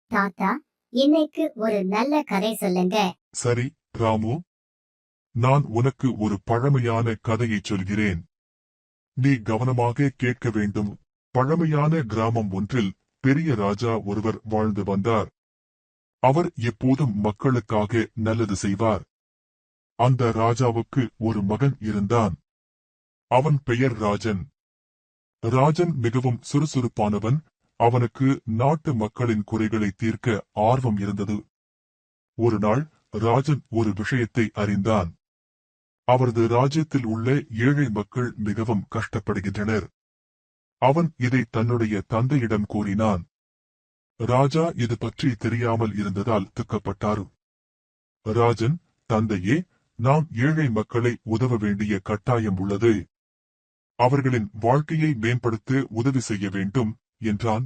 தாத்தா, இன்னைக்கு ஒரு நல்ல கதை சொல்லுங்க. சரி, ராமு. நான் உனக்கு ஒரு பழமையான கதையைச் சொல்கிறேன். நீ கவனமாக கேட்க வேண்டும். பழமையான கிராமம் ஒன்றில் பெரிய ராஜா ஒருவர் வாழ்ந்து வந்தார். அவர் எப்போதும் மக்களுக்காக நல்லது செய்வார். அந்த ராஜாவுக்கு ஒரு மகன் இருந்தான். அவன் பெயர் ராஜன். ராஜன் மிகவும் சுறுசுறுப்பானவன். அவனுக்கு நாட்டு மக்களின் குறைகளை தீர்க்க ஆர்வம் இருந்தது. ஒரு நாள் ராஜன் ஒரு விஷயத்தை அறிந்தான். அவரது ராஜ்யத்தில் உள்ள ஏழை மக்கள் மிகவும் கஷ்டப்படுகின்றனர். அவன் இதை தன்னுடைய தந்தையிடம் கூறினான். ராஜா இது பற்றி தெரியாமல் இருந்ததால் துக்கப்பட்டார். ராஜன், தந்தையே, நாம் ஏழை மக்களை உதவ வேண்டிய கட்டாயம் உள்ளது. அவர்களின் வாழ்க்கையை மேம்படுத்த உதவி செய்ய வேண்டும் என்றான்.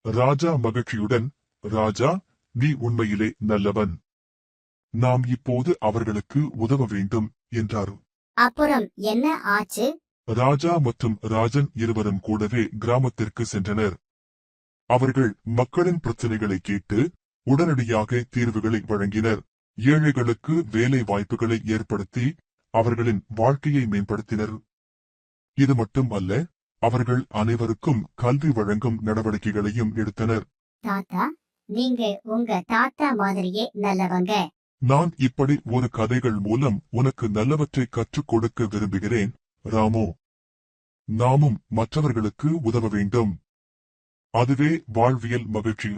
ராஜா மகிழ்ச்சியுடன், ராஜா, நீ உண்மையிலே நல்லவன். நாம் இப்போது அவர்களுக்கு உதவ வேண்டும் என்றார். அப்புறம் என்ன ஆச்சு? ராஜா மற்றும் ராஜன் இருவரும் கூடவே கிராமத்திற்கு சென்றனர். அவர்கள் மக்களின் பிரச்சனைகளை கேட்டு உடனடியாக தீர்வுகளை வழங்கினர். ஏழைகளுக்கு வேலை வாய்ப்புகளை ஏற்படுத்தி அவர்களின் வாழ்க்கையை மேம்படுத்தினர். இது மட்டும் அல்ல, அவர்கள் அனைவருக்கும் கல்வி வழங்கும் நடவடிக்கைகளையும் எடுத்தனர். தாத்தா, நீங்க உங்க தாத்தா மாதிரியே நல்லவங்க. நான் இப்படி ஒரு கதைகள் மூலம் உனக்கு நல்லவற்றை கற்றுக் கொடுக்க விரும்புகிறேன், ராமு. நாமும் மற்றவர்களுக்கு உதவ வேண்டும். அதுவே வாழ்வியல் மகிழ்ச்சி.